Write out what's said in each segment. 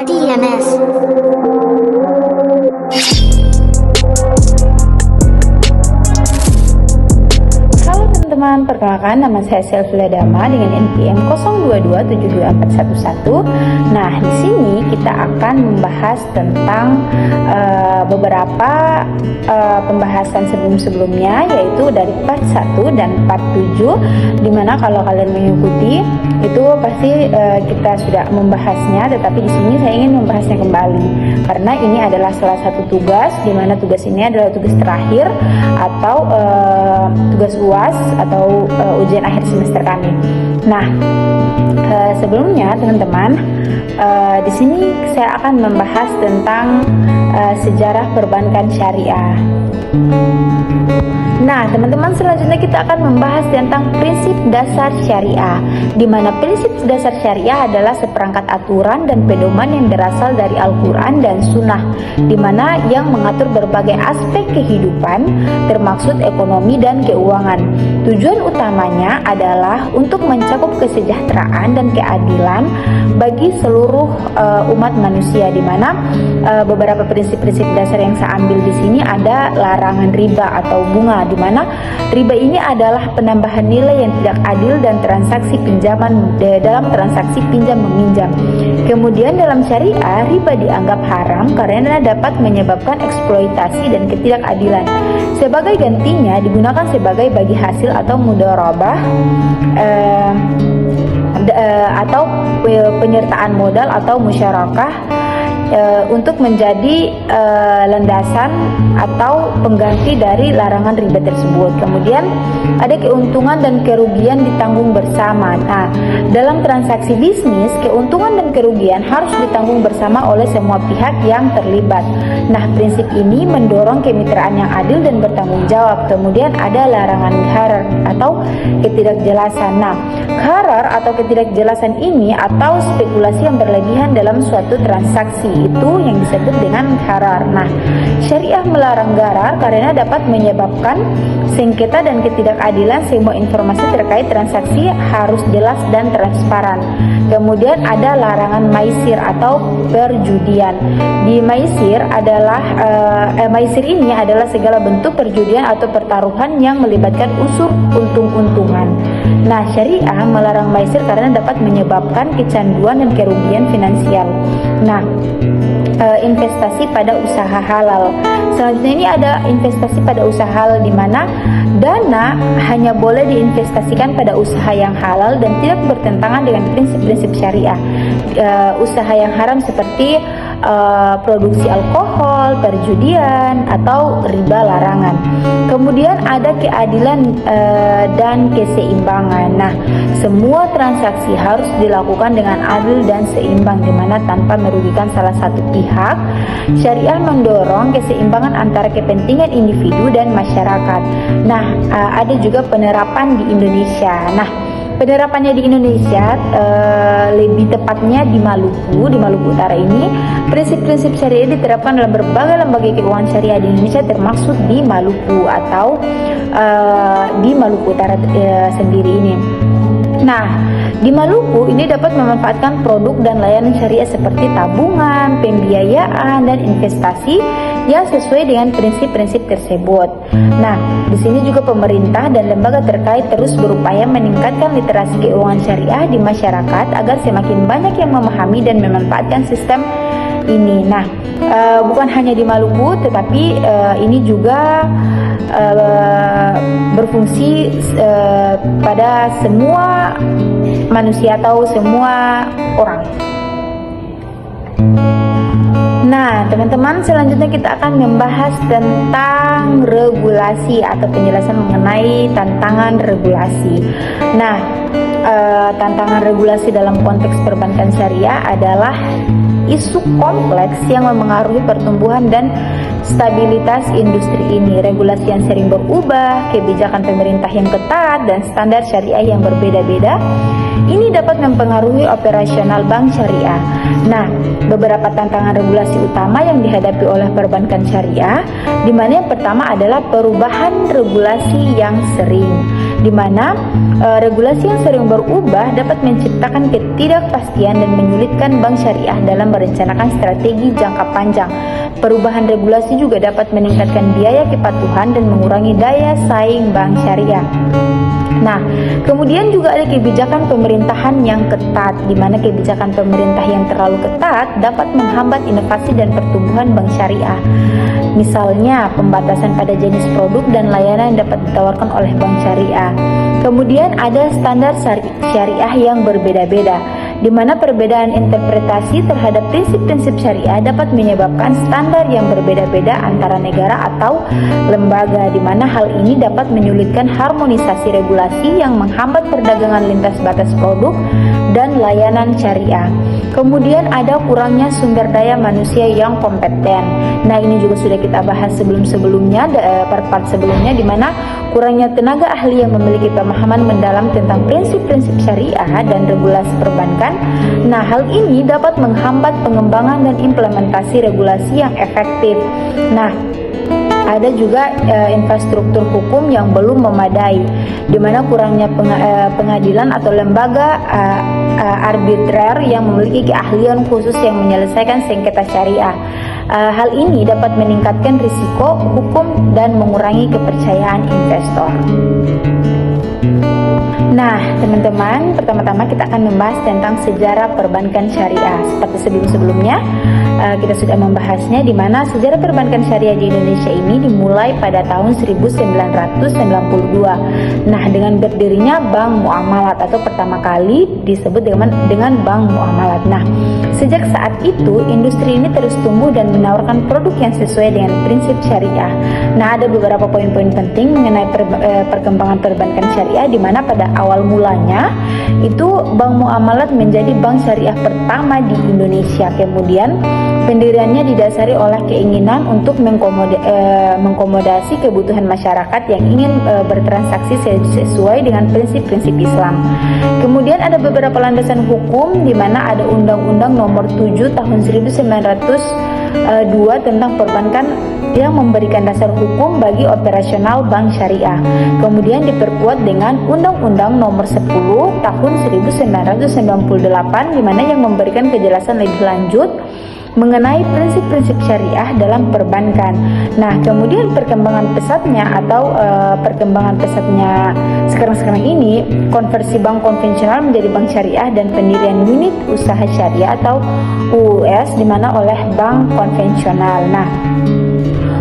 DMS. Halo teman-teman, perkenalkan nama saya Selvila Dama dengan NPM 02272411. Nah, di sini kita akan membahas tentang beberapa pembahasan sebelum-sebelumnya, yaitu dari part 1 dan part 7, dimana kalau kalian mengikuti itu pasti kita sudah membahasnya, tetapi di sini saya ingin membahasnya kembali karena ini adalah salah satu tugas, dimana tugas ini adalah tugas terakhir atau tugas UAS atau ujian akhir semester kami. Nah, sebelumnya teman-teman, di sini saya akan membahas tentang sejarah perbankan syariah. Nah, teman-teman, selanjutnya kita akan membahas tentang prinsip dasar syariah, di mana prinsip dasar syariah adalah seperangkat aturan dan pedoman yang berasal dari Al-Quran dan Sunnah, di mana yang mengatur berbagai aspek kehidupan, termasuk ekonomi dan keuangan. Tujuan utamanya adalah untuk mencakup kesejahteraan dan keadilan bagi seluruh umat manusia, di mana beberapa prinsip-prinsip dasar yang saya ambil di sini ada larangan riba atau bunga, di mana riba ini adalah penambahan nilai yang tidak adil dan transaksi pinjaman dalam transaksi pinjam meminjam. Kemudian dalam syariah, riba dianggap haram karena dapat menyebabkan eksploitasi dan ketidakadilan. Sebagai gantinya digunakan sebagai bagi hasil atau mudharabah atau penyertaan modal atau musyarakah untuk menjadi landasan atau pengganti dari larangan riba tersebut. Kemudian ada keuntungan dan kerugian ditanggung bersama. Nah, dalam transaksi bisnis, keuntungan dan kerugian harus ditanggung bersama oleh semua pihak yang terlibat. Nah, prinsip ini mendorong kemitraan yang adil dan bertanggung jawab. Kemudian ada larangan gharar atau ketidakjelasan. Nah, gharar atau ketidakjelasan ini atau spekulasi yang berlebihan dalam suatu transaksi itu yang disebut dengan gharar. Nah, syariah melarang gharar karena dapat menyebabkan sengketa dan ketidakadilan. Semua informasi terkait transaksi harus jelas dan transparan. Kemudian ada larangan maisir atau perjudian. Di maisir maisir ini adalah segala bentuk perjudian atau pertaruhan yang melibatkan unsur untung-untungan. Nah, syariah melarang maisir karena dapat menyebabkan kecanduan dan kerugian finansial. Nah, investasi pada usaha halal. Selanjutnya ini ada investasi pada usaha halal, di mana dana hanya boleh diinvestasikan pada usaha yang halal dan tidak bertentangan dengan prinsip-prinsip syariah. Usaha yang haram seperti produksi alkohol, perjudian, atau riba larangan. Kemudian ada keadilan dan keseimbangan. Nah, semua transaksi harus dilakukan dengan adil dan seimbang, di mana tanpa merugikan salah satu pihak. Syariah mendorong keseimbangan antara kepentingan individu dan masyarakat. Nah, ada juga penerapan di Indonesia. Nah, penerapannya di Indonesia, lebih tepatnya di Maluku Utara ini, prinsip-prinsip syariah diterapkan dalam berbagai lembaga keuangan syariah di Indonesia, termasuk di Maluku atau di Maluku Utara sendiri ini. Nah, di Maluku ini dapat memanfaatkan produk dan layanan syariah seperti tabungan, pembiayaan, dan investasi yang sesuai dengan prinsip-prinsip tersebut. Nah, di sini juga pemerintah dan lembaga terkait terus berupaya meningkatkan literasi keuangan syariah di masyarakat agar semakin banyak yang memahami dan memanfaatkan sistem ini. Nah, bukan hanya di Maluku, tetapi ini juga berfungsi pada semua manusia atau semua orang. Nah, teman-teman, selanjutnya kita akan membahas tentang regulasi atau penjelasan mengenai tantangan regulasi. Nah, tantangan regulasi dalam konteks perbankan syariah adalah isu kompleks yang memengaruhi pertumbuhan dan stabilitas industri ini. Regulasi yang sering berubah, kebijakan pemerintah yang ketat, dan standar syariah yang berbeda-beda ini dapat mempengaruhi operasional bank syariah. Nah, beberapa tantangan regulasi utama yang dihadapi oleh perbankan syariah, di mana yang pertama adalah perubahan regulasi yang sering. di mana regulasi yang sering berubah dapat menciptakan ketidakpastian dan menyulitkan bank syariah dalam merencanakan strategi jangka panjang. Perubahan regulasi juga dapat meningkatkan biaya kepatuhan dan mengurangi daya saing bank syariah. Nah, kemudian juga ada kebijakan pemerintahan yang ketat, di mana kebijakan pemerintah yang terlalu ketat dapat menghambat inovasi dan pertumbuhan bank syariah. Misalnya, pembatasan pada jenis produk dan layanan yang dapat ditawarkan oleh bank syariah. Kemudian ada standar syariah yang berbeda-beda, di mana perbedaan interpretasi terhadap prinsip-prinsip syariah dapat menyebabkan standar yang berbeda-beda antara negara atau lembaga, di mana hal ini dapat menyulitkan harmonisasi regulasi yang menghambat perdagangan lintas batas produk dan layanan syariah. Kemudian ada kurangnya sumber daya manusia yang kompeten. Nah, ini juga sudah kita bahas sebelum-sebelumnya, part sebelumnya, di mana kurangnya tenaga ahli yang memiliki pemahaman mendalam tentang prinsip-prinsip syariah dan regulasi perbankan. Nah, hal ini dapat menghambat pengembangan dan implementasi regulasi yang efektif. Nah, ada juga infrastruktur hukum yang belum memadai, di mana kurangnya pengadilan atau lembaga arbitrer yang memiliki keahlian khusus yang menyelesaikan sengketa syariah. Hal ini dapat meningkatkan risiko hukum dan mengurangi kepercayaan investor. Nah, teman-teman, pertama-tama kita akan membahas tentang sejarah perbankan syariah. Seperti sebelum-sebelumnya, kita sudah membahasnya, di mana sejarah perbankan syariah di Indonesia ini dimulai pada tahun 1992. Nah, dengan berdirinya Bank Muamalat atau pertama kali disebut dengan Bank Muamalat. Nah, sejak saat itu industri ini terus tumbuh dan menawarkan produk yang sesuai dengan prinsip syariah. Nah, ada beberapa poin-poin penting mengenai perkembangan perbankan syariah, di mana pada awal mulanya itu Bank Muamalat menjadi bank syariah pertama di Indonesia. Kemudian pendiriannya didasari oleh keinginan untuk mengkomodasi kebutuhan masyarakat yang ingin bertransaksi sesuai dengan prinsip-prinsip Islam. Kemudian ada beberapa landasan hukum, di mana ada Undang-Undang Nomor 7 Tahun 1902 tentang perbankan yang memberikan dasar hukum bagi operasional bank syariah. Kemudian diperkuat dengan Undang-Undang Nomor 10 Tahun 1998, di mana yang memberikan kejelasan lebih lanjut mengenai prinsip-prinsip syariah dalam perbankan. Nah, kemudian perkembangan pesatnya sekarang ini, konversi bank konvensional menjadi bank syariah dan pendirian unit usaha syariah atau UUS, di mana oleh bank konvensional. Nah,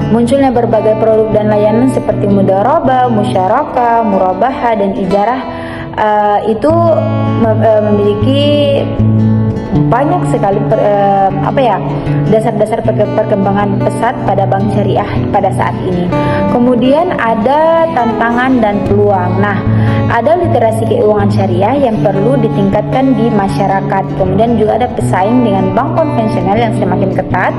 munculnya berbagai produk dan layanan seperti mudharabah, musyarakah, murabahah, dan ijarah itu memiliki banyak sekali dasar-dasar perkembangan pesat pada bank syariah pada saat ini. Kemudian ada tantangan dan peluang. Nah, ada literasi keuangan syariah yang perlu ditingkatkan di masyarakat. Kemudian juga ada pesaing dengan bank konvensional yang semakin ketat.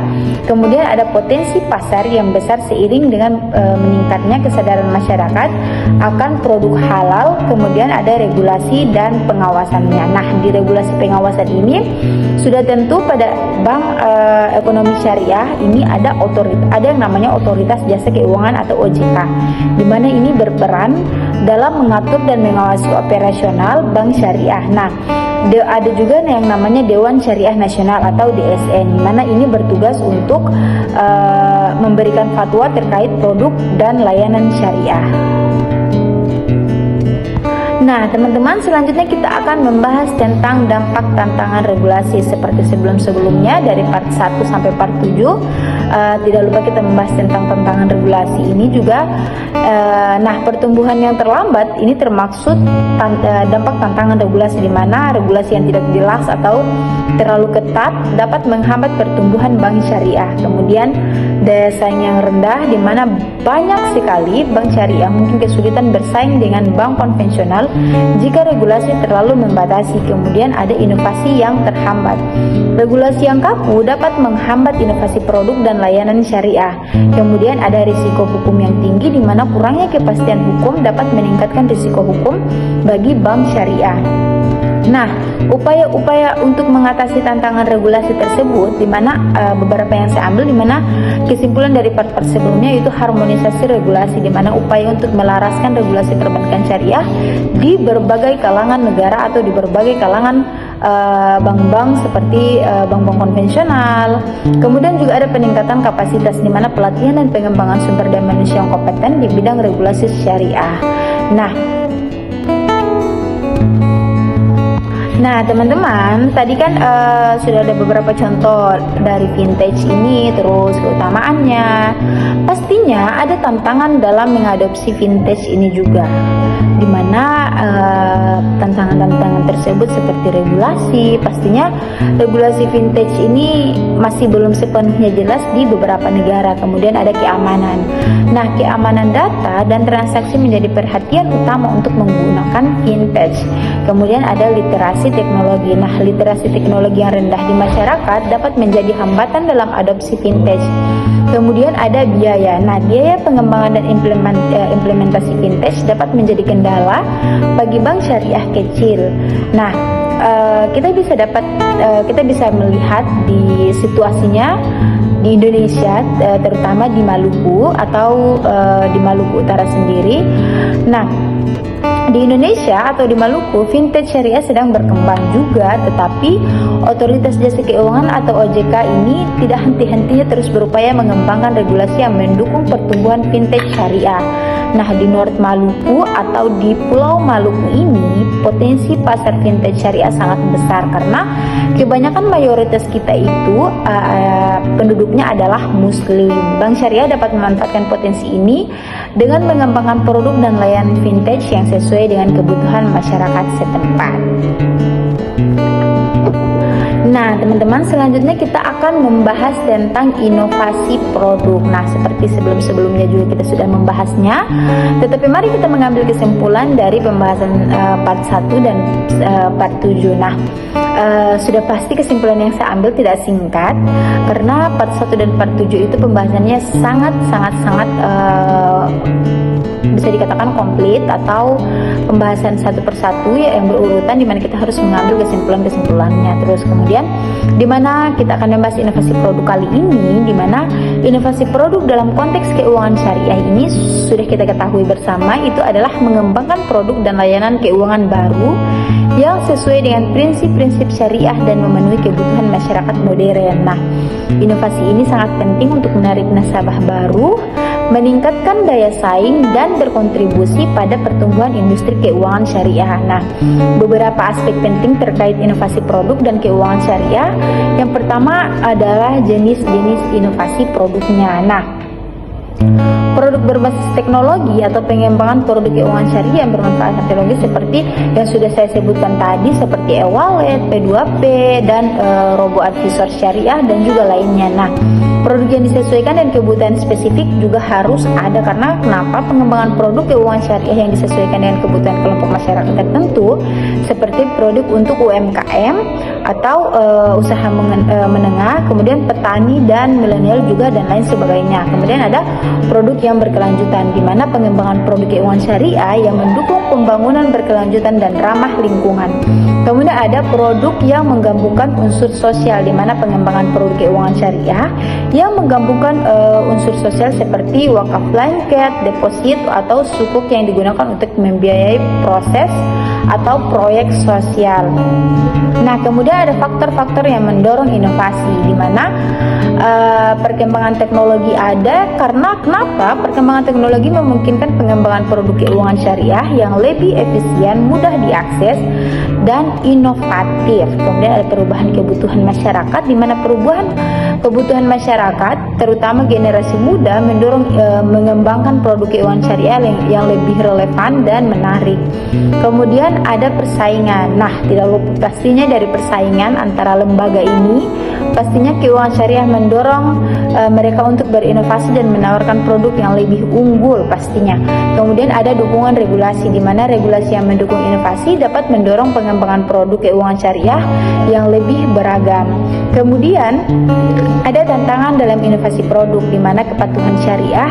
Kemudian ada potensi pasar yang besar seiring dengan meningkatnya kesadaran masyarakat akan produk halal. Kemudian ada regulasi dan pengawasannya. Nah, di regulasi pengawasan ini sudah tentu pada bank ekonomi syariah ini ada yang namanya otoritas jasa keuangan atau OJK, di mana ini berperan dalam mengatur dan mengawasi operasional bank syariah. Nah, ada juga yang namanya Dewan Syariah Nasional atau DSN, di mana ini bertugas untuk memberikan fatwa terkait produk dan layanan syariah. Nah, teman-teman, selanjutnya kita akan membahas tentang dampak tantangan regulasi seperti sebelum-sebelumnya dari part 1 sampai part 7. Tidak lupa kita membahas tentang tantangan regulasi ini juga. Nah, pertumbuhan yang terlambat ini termaksud dampak tantangan regulasi, di mana regulasi yang tidak jelas atau terlalu ketat dapat menghambat pertumbuhan bank syariah. Kemudian daya saing yang rendah, di mana banyak sekali bank syariah mungkin kesulitan bersaing dengan bank konvensional jika regulasi terlalu membatasi. Kemudian ada inovasi yang terhambat. Regulasi yang kaku dapat menghambat inovasi produk dan layanan syariah. Kemudian ada risiko hukum yang tinggi, di mana kurangnya kepastian hukum dapat meningkatkan risiko hukum bagi bank syariah. Nah, upaya-upaya untuk mengatasi tantangan regulasi tersebut, di mana beberapa yang saya ambil, di mana kesimpulan dari part-part sebelumnya itu harmonisasi regulasi, di mana upaya untuk melaraskan regulasi perbankan syariah di berbagai kalangan negara atau di berbagai kalangan bank-bank seperti bank-bank konvensional. Kemudian juga ada peningkatan kapasitas, di mana pelatihan dan pengembangan sumber daya manusia yang kompeten di bidang regulasi syariah. Nah, teman-teman, tadi kan sudah ada beberapa contoh dari vintage ini, terus keutamaannya. Pastinya ada tantangan dalam mengadopsi vintage ini juga, di mana tantangan-tantangan tersebut seperti regulasi. Pastinya regulasi vintage ini masih belum sepenuhnya jelas di beberapa negara. Kemudian ada keamanan. Nah, keamanan data dan transaksi menjadi perhatian utama untuk menggunakan vintage. Kemudian ada literasi teknologi. Nah, literasi teknologi yang rendah di masyarakat dapat menjadi hambatan dalam adopsi vintage. Kemudian ada biaya. Nah, biaya pengembangan dan implementasi vintage dapat menjadi kendala bagi bank syariah kecil. Nah, kita bisa melihat di situasinya di Indonesia, terutama di Maluku atau di Maluku Utara sendiri. Nah, di Indonesia atau di Maluku, vintage syariah sedang berkembang juga, tetapi Otoritas Jasa Keuangan atau OJK ini tidak henti-hentinya terus berupaya mengembangkan regulasi yang mendukung pertumbuhan vintage syariah. Nah, di North Maluku atau di Pulau Maluku ini, potensi pasar vintage syariah sangat besar karena kebanyakan mayoritas kita itu penduduknya adalah Muslim. Bank syariah dapat memanfaatkan potensi ini dengan mengembangkan produk dan layanan vintage yang sesuai dengan kebutuhan masyarakat setempat. Nah, teman-teman, selanjutnya kita akan membahas tentang inovasi produk. Nah, seperti sebelum-sebelumnya juga kita sudah membahasnya, tetapi mari kita mengambil kesimpulan dari pembahasan part 1 dan part 7. Nah, sudah pasti kesimpulan yang saya ambil tidak singkat, karena part 1 dan part 7 itu pembahasannya sangat bisa dikatakan komplit, atau pembahasan satu persatu yang berurutan, dimana kita harus mengambil kesimpulannya. Terus kemudian dimana kita akan membahas inovasi produk kali ini, dimana inovasi produk dalam konteks keuangan syariah ini sudah kita ketahui bersama, itu adalah mengembangkan produk dan layanan keuangan baru yang sesuai dengan prinsip-prinsip syariah dan memenuhi kebutuhan masyarakat modern. Nah, inovasi ini sangat penting untuk menarik nasabah baru, meningkatkan daya saing, dan berkontribusi pada pertumbuhan industri keuangan syariah. Nah, beberapa aspek penting terkait inovasi produk dan keuangan syariah. Yang pertama adalah jenis-jenis inovasi produknya. Nah, produk berbasis teknologi atau pengembangan produk keuangan syariah yang bermanfaat teknologi seperti yang sudah saya sebutkan tadi, seperti e-wallet, P2P, dan robo-advisor syariah dan juga lainnya. Nah, produk yang disesuaikan dan kebutuhan spesifik juga harus ada, karena kenapa? Pengembangan produk keuangan syariah yang disesuaikan dengan kebutuhan kelompok masyarakat tertentu seperti produk untuk UMKM atau usaha menengah, kemudian petani dan milenial juga, dan lain sebagainya. Kemudian ada produk yang berkelanjutan, di mana pengembangan produk keuangan syariah yang mendukung pembangunan berkelanjutan dan ramah lingkungan. Kemudian ada produk yang menggabungkan unsur sosial, di mana pengembangan produk keuangan syariah yang menggabungkan unsur sosial seperti wakaf blanket, deposit, atau sukuk yang digunakan untuk membiayai proses atau proyek sosial. Nah, kemudian ada faktor-faktor yang mendorong inovasi, di mana perkembangan teknologi ada, karena kenapa? Perkembangan teknologi memungkinkan pengembangan produk keuangan syariah yang lebih efisien, mudah diakses, dan inovatif. Kemudian ada perubahan kebutuhan masyarakat, di mana perubahan kebutuhan masyarakat, terutama generasi muda, mendorong mengembangkan produk keuangan syariah yang lebih relevan dan menarik. Kemudian ada persaingan. Nah, tidak lupa pastinya dari persaingan persaingan antara lembaga ini, pastinya keuangan syariah mendorong mereka untuk berinovasi dan menawarkan produk yang lebih unggul pastinya. Kemudian ada dukungan regulasi, di mana regulasi yang mendukung inovasi dapat mendorong pengembangan produk keuangan syariah yang lebih beragam. Kemudian ada tantangan dalam inovasi produk, di mana kepatuhan syariah,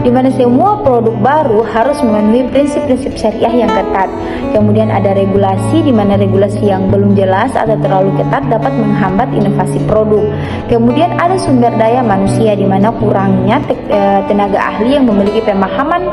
di mana semua produk baru harus memenuhi prinsip-prinsip syariah yang ketat. Kemudian ada regulasi, di mana regulasi yang belum jelas atau terlalu ketat dapat menghambat inovasi produk. Kemudian ada sumber daya manusia, di mana kurangnya tenaga ahli yang memiliki pemahaman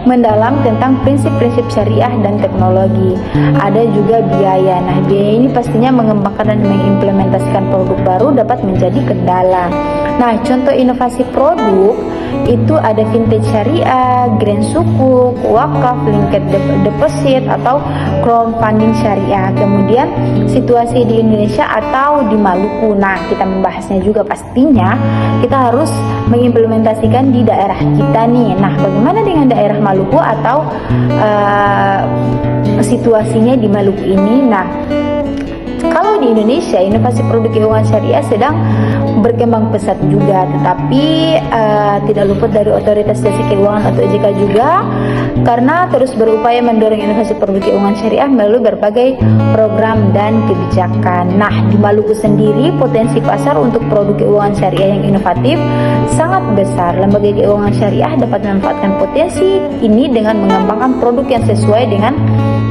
mendalam tentang prinsip-prinsip syariah dan teknologi. Ada juga biaya. Nah, biaya ini pastinya mengembangkan dan mengimplementasikan produk baru dapat menjadi kendala. Nah, contoh inovasi produk itu ada vintage syariah, green sukuk, wakaf, linked deposit, atau crowdfunding syariah. Kemudian situasi di Indonesia atau di Maluku. Nah, kita membahasnya juga pastinya kita harus mengimplementasikan di daerah kita nih. Nah, bagaimana dengan daerah Maluku atau situasinya di Maluku ini? Nah, kalau di Indonesia inovasi produk keuangan syariah sedang berkembang pesat juga, tetapi tidak luput dari otoritas jasa keuangan atau OJK juga, karena terus berupaya mendorong inovasi produk keuangan syariah melalui berbagai program dan kebijakan. Nah, di Maluku sendiri potensi pasar untuk produk keuangan syariah yang inovatif sangat besar. Lembaga keuangan syariah dapat memanfaatkan potensi ini dengan mengembangkan produk yang sesuai dengan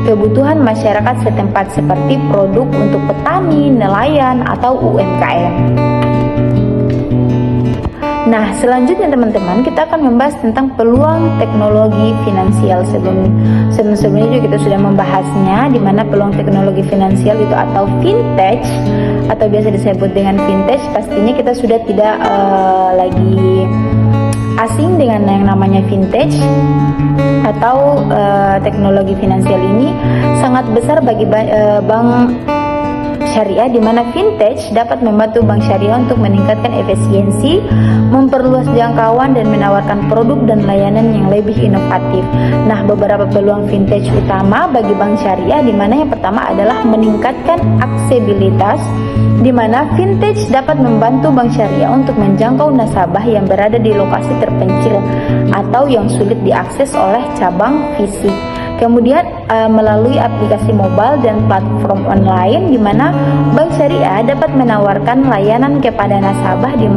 kebutuhan masyarakat setempat, seperti produk untuk petani, nelayan, atau UMKM. Nah, selanjutnya teman-teman, kita akan membahas tentang peluang teknologi finansial. Sebelumnya juga kita sudah membahasnya, di mana peluang teknologi finansial itu atau vintage, atau biasa disebut dengan vintage, pastinya kita sudah tidak lagi asing dengan yang namanya vintage atau teknologi finansial ini sangat besar bagi bank syariah, di mana vintage dapat membantu bank syariah untuk meningkatkan efisiensi, memperluas jangkauan, dan menawarkan produk dan layanan yang lebih inovatif. Nah, beberapa peluang vintage utama bagi bank syariah, di mana yang pertama adalah meningkatkan aksesibilitas, di mana vintage dapat membantu bank syariah untuk menjangkau nasabah yang berada di lokasi terpencil atau yang sulit diakses oleh cabang fisik. Kemudian melalui aplikasi mobile dan platform online, di mana bank syariah dapat menawarkan layanan kepada nasabah di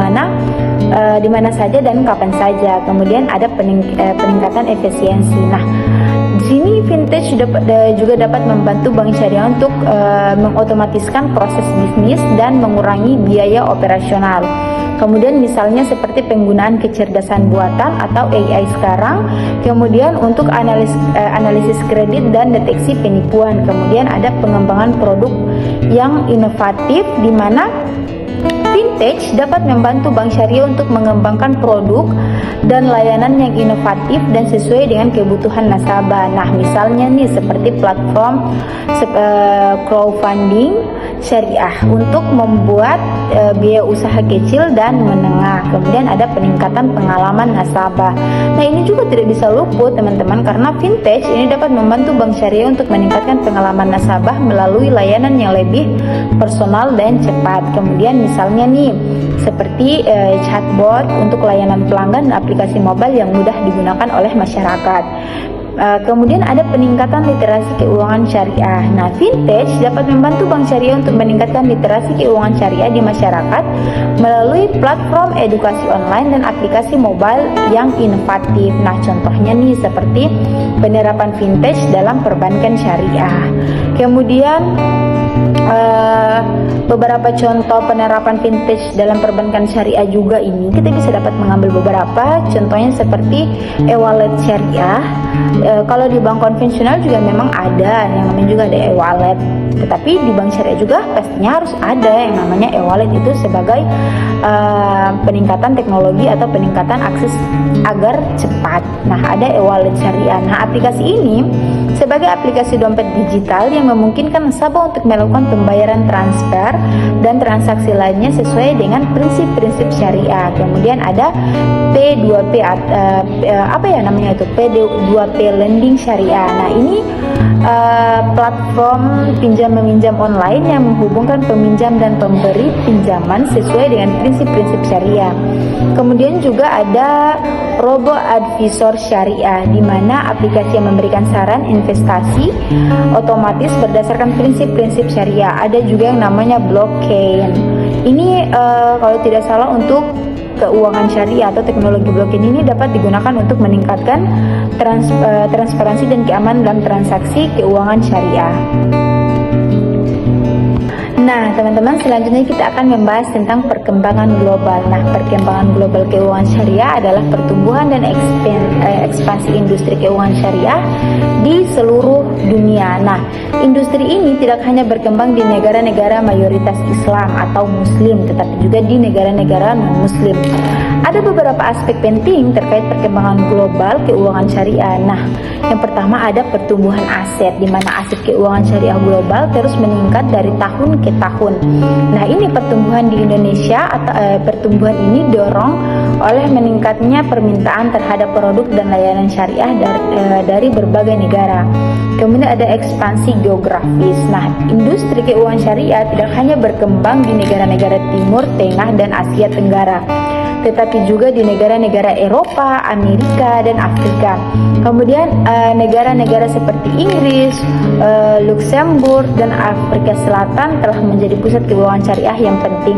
mana saja dan kapan saja. Kemudian ada peningkatan efisiensi. Nah, di sini vintage juga dapat membantu bank syariah untuk mengotomatiskan proses bisnis dan mengurangi biaya operasional. Kemudian misalnya seperti penggunaan kecerdasan buatan atau AI sekarang, kemudian untuk analisis kredit dan deteksi penipuan. Kemudian ada pengembangan produk yang inovatif, di mana vintage dapat membantu bank syariah untuk mengembangkan produk dan layanan yang inovatif dan sesuai dengan kebutuhan nasabah. Nah, misalnya nih seperti platform crowdfunding syariah untuk membuat biaya usaha kecil dan menengah. Kemudian ada peningkatan pengalaman nasabah. Nah, ini juga tidak bisa luput teman-teman, karena vintage ini dapat membantu bank syariah untuk meningkatkan pengalaman nasabah melalui layanan yang lebih personal dan cepat. Kemudian misalnya nih seperti chatbot untuk layanan pelanggan dan aplikasi mobile yang mudah digunakan oleh masyarakat. Kemudian ada peningkatan literasi keuangan syariah. Nah, vintage dapat membantu bank syariah untuk meningkatkan literasi keuangan syariah di masyarakat melalui platform edukasi online dan aplikasi mobile yang inovatif. Nah, contohnya nih seperti penerapan vintage dalam perbankan syariah. Kemudian beberapa contoh penerapan vintage dalam perbankan syariah juga ini kita bisa dapat mengambil beberapa contohnya seperti e-wallet syariah. Kalau di bank konvensional juga memang ada yang namanya juga ada e-wallet, tetapi di bank syariah juga pastinya harus ada yang namanya e-wallet, itu sebagai peningkatan teknologi atau peningkatan akses agar cepat. Nah, ada e-wallet syariah. Nah, aplikasi ini sebagai aplikasi dompet digital yang memungkinkan nasabah untuk melakukan pembayaran transfer dan transaksi lainnya sesuai dengan prinsip-prinsip syariah. Kemudian ada P2P, P2P lending syariah. Nah, ini platform pinjam meminjam online yang menghubungkan peminjam dan pemberi pinjaman sesuai dengan prinsip-prinsip syariah. Kemudian juga ada Robo Advisor Syariah, di mana aplikasi yang memberikan saran investasi otomatis berdasarkan prinsip-prinsip syariah. Ada juga yang namanya blockchain. Ini kalau tidak salah untuk keuangan syariah atau teknologi blockchain ini dapat digunakan untuk meningkatkan transparansi dan keamanan dalam transaksi keuangan syariah. Nah, teman-teman, selanjutnya kita akan membahas tentang perkembangan global. Nah, perkembangan global keuangan syariah adalah pertumbuhan dan ekspansi industri keuangan syariah di seluruh dunia. Nah, industri ini tidak hanya berkembang di negara-negara mayoritas Islam atau Muslim, tetapi juga di negara-negara non-Muslim. Ada beberapa aspek penting terkait perkembangan global keuangan syariah. Nah, yang pertama ada pertumbuhan aset, di mana aset keuangan syariah global terus meningkat dari tahun ke tahun. Nah, ini pertumbuhan di Indonesia pertumbuhan ini dorong oleh meningkatnya permintaan terhadap produk dan layanan syariah dari berbagai negara. Kemudian ada ekspansi geografis. Nah, industri keuangan syariah tidak hanya berkembang di negara-negara Timur, Tengah, dan Asia Tenggara, tetapi juga di negara-negara Eropa, Amerika, dan Afrika. Kemudian negara-negara seperti Inggris, Luxembourg, dan Afrika Selatan telah menjadi pusat keuangan syariah yang penting.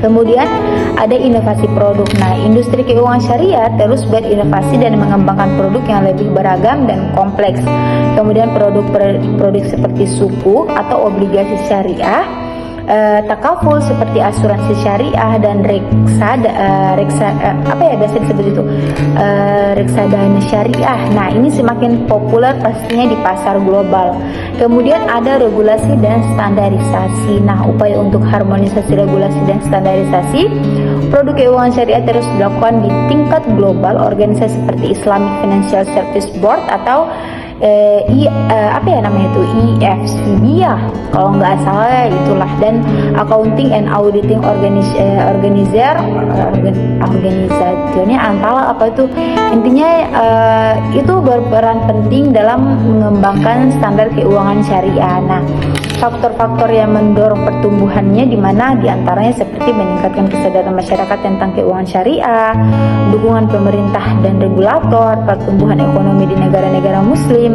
Kemudian ada inovasi produk. Nah, industri keuangan syariah terus berinovasi dan mengembangkan produk yang lebih beragam dan kompleks. Kemudian produk seperti sukuk atau obligasi syariah, takaful seperti asuransi syariah, dan reksadana syariah. Nah, ini semakin populer pastinya di pasar global. Kemudian ada regulasi dan standarisasi. Nah, upaya untuk harmonisasi regulasi dan standarisasi produk keuangan syariah terus dilakukan di tingkat global. Organisasi seperti Islamic Financial Service Board atau IFCB ya, kalau nggak salah ya itulah, dan Accounting and Auditing organisasinya antara intinya itu berperan penting dalam mengembangkan standar keuangan syariah. Nah, faktor-faktor yang mendorong pertumbuhannya di mana diantaranya seperti meningkatkan kesadaran masyarakat tentang keuangan syariah, dukungan pemerintah dan regulator, pertumbuhan ekonomi di negara-negara Muslim,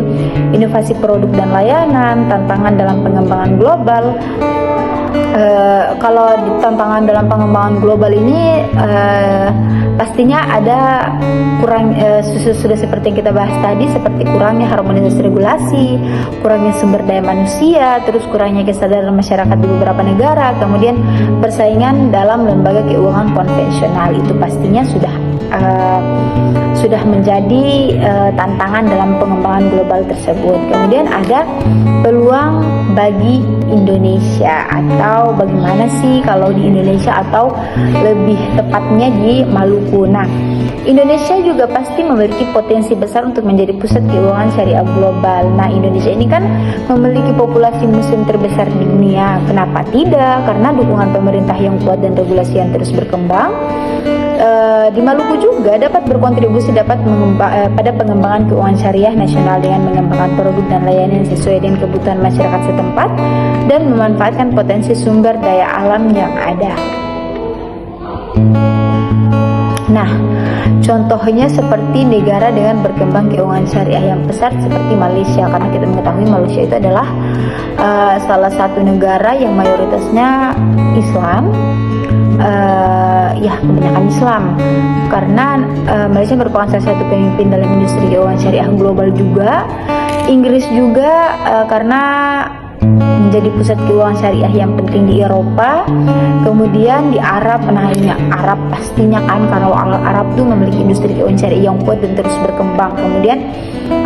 inovasi produk dan layanan, tantangan dalam pengembangan global. Kalau di tantangan dalam pengembangan global ini pastinya ada sudah seperti yang kita bahas tadi, seperti kurangnya harmonisasi regulasi, kurangnya sumber daya manusia, terus kurangnya kesadaran masyarakat di beberapa negara, kemudian persaingan dalam lembaga keuangan konvensional. Itu pastinya sudah menjadi tantangan dalam pengembangan global tersebut. Kemudian ada peluang bagi Indonesia, atau bagaimana sih kalau di Indonesia, atau lebih tepatnya di Maluku. Nah, Indonesia juga pasti memiliki potensi besar untuk menjadi pusat keuangan syariah global. Nah, Indonesia ini kan memiliki populasi muslim terbesar di dunia. Kenapa tidak? Karena dukungan pemerintah yang kuat dan regulasi yang terus berkembang. Di Maluku juga dapat berkontribusi pada pengembangan keuangan syariah nasional dengan mengembangkan produk dan layanan sesuai dengan kebutuhan masyarakat setempat dan memanfaatkan potensi sumber daya alam yang ada. Nah, contohnya seperti negara dengan berkembang keuangan syariah yang besar seperti Malaysia, karena kita mengetahui Malaysia itu adalah salah satu negara yang mayoritasnya Islam. Kebanyakan Islam, karena Malaysia merupakan salah satu pemimpin dalam industri keuangan syariah global juga. Inggris juga karena menjadi pusat keuangan syariah yang penting di Eropa. Kemudian di Arab, nah ini Arab pastinya kan, karena Arab tuh memiliki industri keuangan syariah yang kuat dan terus berkembang. Kemudian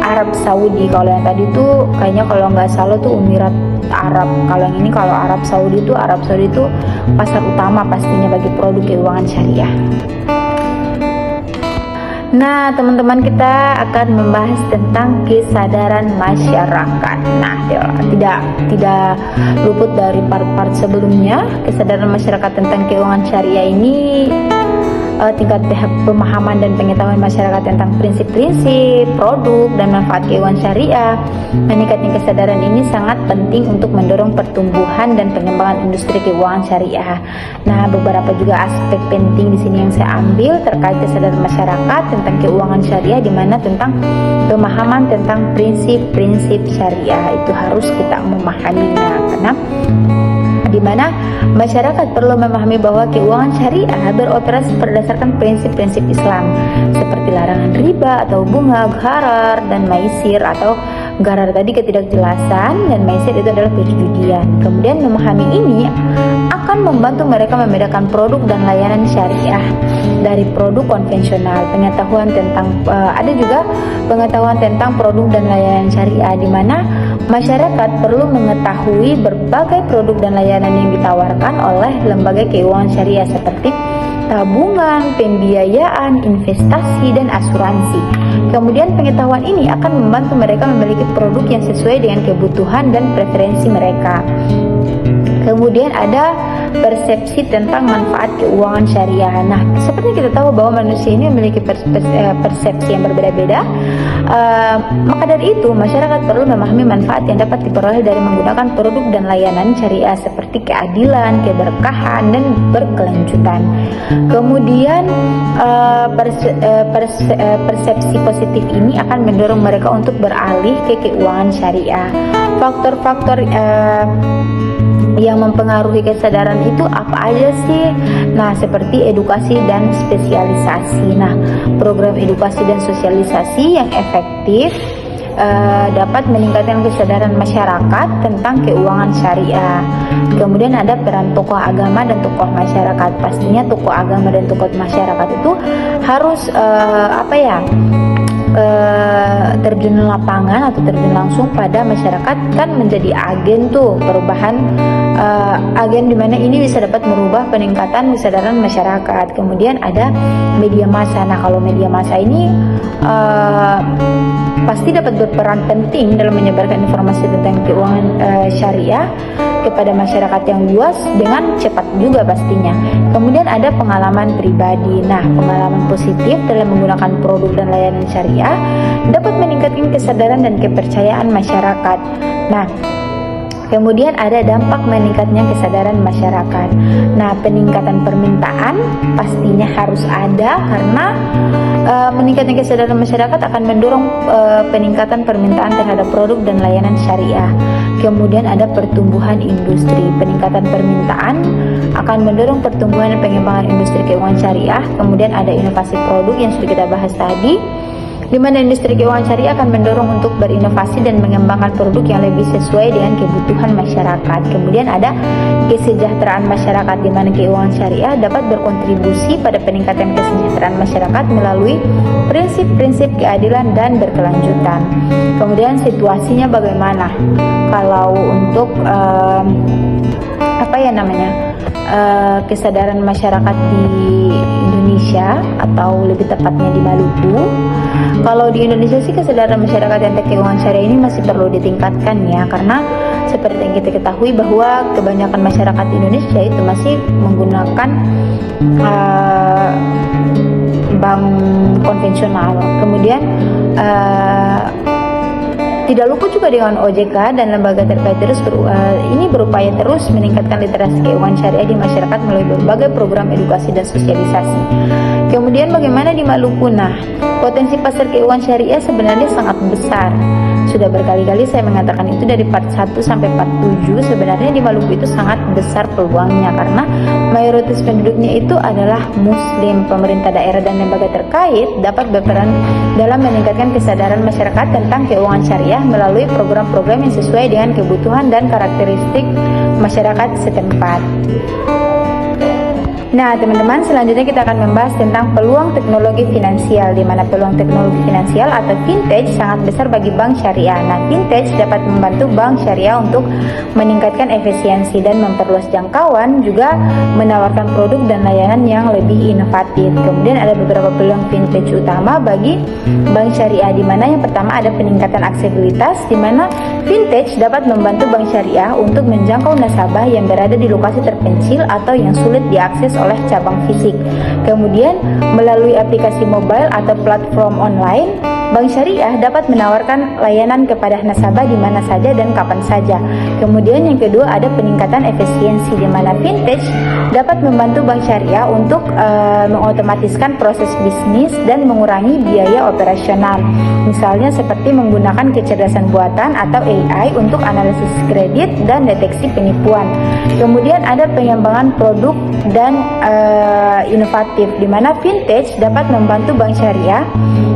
Arab Saudi, kalau yang tadi tuh kayaknya kalau nggak salah tuh Emirat Arab. Kalau yang ini, kalau Arab Saudi itu pasar utama pastinya bagi produk keuangan syariah. Nah, teman-teman, kita akan membahas tentang kesadaran masyarakat. Nah, tidak luput dari part-part sebelumnya. Kesadaran masyarakat tentang keuangan syariah ini tingkat pemahaman dan pengetahuan masyarakat tentang prinsip-prinsip, produk, dan manfaat keuangan syariah. Meningkatnya kesadaran ini sangat penting untuk mendorong pertumbuhan dan pengembangan industri keuangan syariah. Nah, beberapa juga aspek penting di sini yang saya ambil terkait kesadaran masyarakat tentang keuangan syariah, di mana tentang pemahaman tentang prinsip-prinsip syariah itu harus kita memahaminya, karena di mana masyarakat perlu memahami bahwa keuangan syariah beroperasi berdasarkan prinsip-prinsip Islam seperti larangan riba atau bunga, gharar, dan maisir. Atau gharar tadi ketidakjelasan, dan maisir itu adalah perjudian. Kemudian memahami ini akan membantu mereka membedakan produk dan layanan syariah dari produk konvensional. Pengetahuan tentang ada juga pengetahuan tentang produk dan layanan syariah, di mana masyarakat perlu mengetahui berbagai produk dan layanan yang ditawarkan oleh lembaga keuangan syariah seperti tabungan, pembiayaan, investasi, dan asuransi. Kemudian pengetahuan ini akan membantu mereka memiliki produk yang sesuai dengan kebutuhan dan preferensi mereka. Kemudian ada persepsi tentang manfaat keuangan syariah. Nah, seperti kita tahu bahwa manusia ini memiliki persepsi yang berbeda-beda. Maka dari itu, masyarakat perlu memahami manfaat yang dapat diperoleh dari menggunakan produk dan layanan syariah seperti keadilan, keberkahan, dan berkelanjutan. Kemudian persepsi positif ini akan mendorong mereka untuk beralih ke keuangan syariah. Faktor-faktor yang mempengaruhi kesadaran itu apa aja sih? Nah, seperti edukasi dan spesialisasi. Nah, program edukasi dan sosialisasi yang efektif dapat meningkatkan kesadaran masyarakat tentang keuangan syariah. Kemudian ada peran tokoh agama dan tokoh masyarakat. Pastinya tokoh agama dan tokoh masyarakat itu harus terjun lapangan atau terjun langsung pada masyarakat, kan menjadi agen tuh perubahan, agen dimana ini bisa dapat merubah peningkatan kesadaran masyarakat. Kemudian ada media massa. Nah, kalau media massa ini pasti dapat berperan penting dalam menyebarkan informasi tentang keuangan syariah kepada masyarakat yang luas dengan cepat juga pastinya. Kemudian ada pengalaman pribadi. Nah, pengalaman positif dalam menggunakan produk dan layanan syariah dapat meningkatkan kesadaran dan kepercayaan masyarakat. Nah, kemudian ada dampak meningkatnya kesadaran masyarakat. Nah, peningkatan permintaan pastinya harus ada, karena meningkatnya kesadaran masyarakat akan mendorong peningkatan permintaan terhadap produk dan layanan syariah. Kemudian ada pertumbuhan industri. Peningkatan permintaan akan mendorong pertumbuhan dan pengembangan industri keuangan syariah. Kemudian ada inovasi produk yang sudah kita bahas tadi, di mana industri keuangan syariah akan mendorong untuk berinovasi dan mengembangkan produk yang lebih sesuai dengan kebutuhan masyarakat. Kemudian ada kesejahteraan masyarakat, di mana keuangan syariah dapat berkontribusi pada peningkatan kesejahteraan masyarakat melalui prinsip-prinsip keadilan dan berkelanjutan. Kemudian situasinya bagaimana? Kalau untuk kesadaran masyarakat di Indonesia, atau lebih tepatnya di Maluku. Kalau di Indonesia sih kesadaran masyarakat tentang keuangan syariah ini masih perlu ditingkatkan ya, karena seperti yang kita ketahui bahwa kebanyakan masyarakat Indonesia itu masih menggunakan bank konvensional. Kemudian tidak lupa juga dengan OJK dan lembaga terkait ini berupaya terus meningkatkan literasi keuangan syariah di masyarakat melalui berbagai program edukasi dan sosialisasi. Kemudian bagaimana di Maluku? Nah, potensi pasar keuangan syariah sebenarnya sangat besar. Sudah berkali-kali saya mengatakan itu dari part 1 sampai part 7. Sebenarnya di Maluku itu sangat besar peluangnya, karena mayoritas penduduknya itu adalah Muslim. Pemerintah daerah dan lembaga terkait dapat berperan dalam meningkatkan kesadaran masyarakat tentang keuangan syariah melalui program-program yang sesuai dengan kebutuhan dan karakteristik masyarakat setempat. Nah, teman-teman, selanjutnya kita akan membahas tentang peluang teknologi finansial, di mana peluang teknologi finansial atau fintech sangat besar bagi bank syariah. Nah, fintech dapat membantu bank syariah untuk meningkatkan efisiensi dan memperluas jangkauan, juga menawarkan produk dan layanan yang lebih inovatif. Kemudian ada beberapa peluang fintech utama bagi bank syariah, di mana yang pertama ada peningkatan aksesibilitas, di mana fintech dapat membantu bank syariah untuk menjangkau nasabah yang berada di lokasi terpencil atau yang sulit diakses oleh cabang fisik. Kemudian melalui aplikasi mobile atau platform online, bank syariah dapat menawarkan layanan kepada nasabah di mana saja dan kapan saja. Kemudian yang kedua ada peningkatan efisiensi, di mana fintech dapat membantu bank syariah untuk mengotomatiskan proses bisnis dan mengurangi biaya operasional. Misalnya seperti menggunakan kecerdasan buatan atau AI untuk analisis kredit dan deteksi penipuan. Kemudian ada pengembangan produk dan inovatif, di mana fintech dapat membantu bank syariah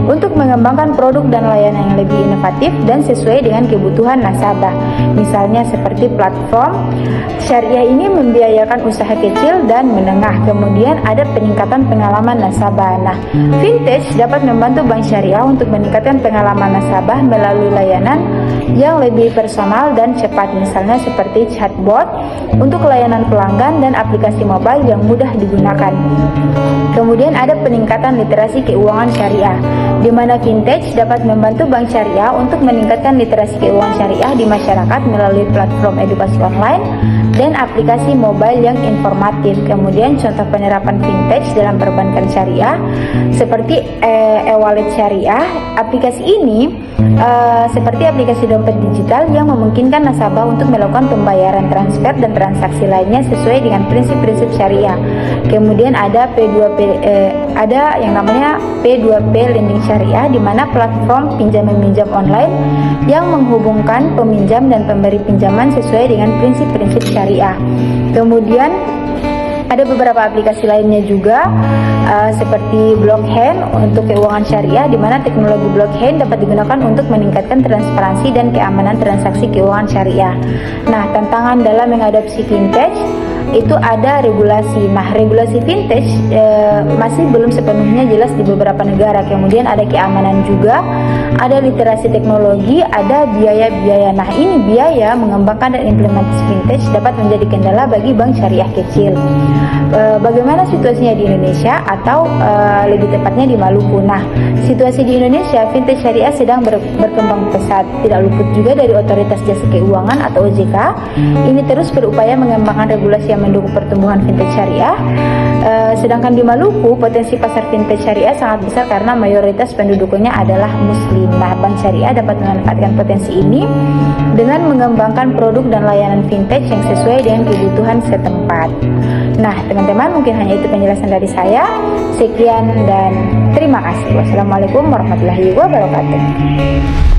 untuk mengembangkan produk dan layanan yang lebih inovatif dan sesuai dengan kebutuhan nasabah. Misalnya seperti platform syariah ini membiayakan usaha kecil dan menengah. Kemudian ada peningkatan pengalaman nasabah. Nah, fintech dapat membantu bank syariah untuk meningkatkan pengalaman nasabah melalui layanan yang lebih personal dan cepat. Misalnya seperti chatbot untuk layanan pelanggan dan aplikasi mobile yang mudah digunakan. Kemudian ada peningkatan literasi keuangan syariah, di mana fintech dapat membantu bank syariah untuk meningkatkan literasi keuangan syariah di masyarakat melalui platform edukasi online dan aplikasi mobile yang informatif. Kemudian contoh penerapan fintech dalam perbankan syariah seperti e-wallet syariah. Aplikasi ini seperti aplikasi dompet digital yang memungkinkan nasabah untuk melakukan pembayaran transfer dan transaksi lainnya sesuai dengan prinsip-prinsip syariah. Kemudian ada ada yang namanya P2P lending syariah, di mana platform pinjam meminjam online yang menghubungkan peminjam dan pemberi pinjaman sesuai dengan prinsip-prinsip syariah. Kemudian ada beberapa aplikasi lainnya juga seperti blockchain untuk keuangan syariah, di mana teknologi blockchain dapat digunakan untuk meningkatkan transparansi dan keamanan transaksi keuangan syariah. Nah, tantangan dalam mengadopsi fintech itu ada regulasi. Nah, regulasi fintech masih belum sepenuhnya jelas di beberapa negara. Kemudian ada keamanan juga, ada literasi teknologi, ada biaya-biaya. Nah, ini biaya mengembangkan dan implementasi fintech dapat menjadi kendala bagi bank syariah kecil. Bagaimana situasinya di Indonesia atau lebih tepatnya di Maluku? Nah, situasi di Indonesia, fintech syariah sedang berkembang pesat. Tidak luput juga dari Otoritas Jasa Keuangan atau OJK. Ini terus berupaya mengembangkan regulasi yang mendukung pertumbuhan fintech syariah. Sedangkan di Maluku, potensi pasar fintech syariah sangat besar karena mayoritas penduduknya adalah muslim. Nah, bank syariah dapat memanfaatkan potensi ini dengan mengembangkan produk dan layanan fintech yang sesuai dengan kebutuhan setempat. Nah, teman-teman, mungkin hanya itu penjelasan dari saya. Sekian dan terima kasih. Wassalamualaikum warahmatullahi wabarakatuh.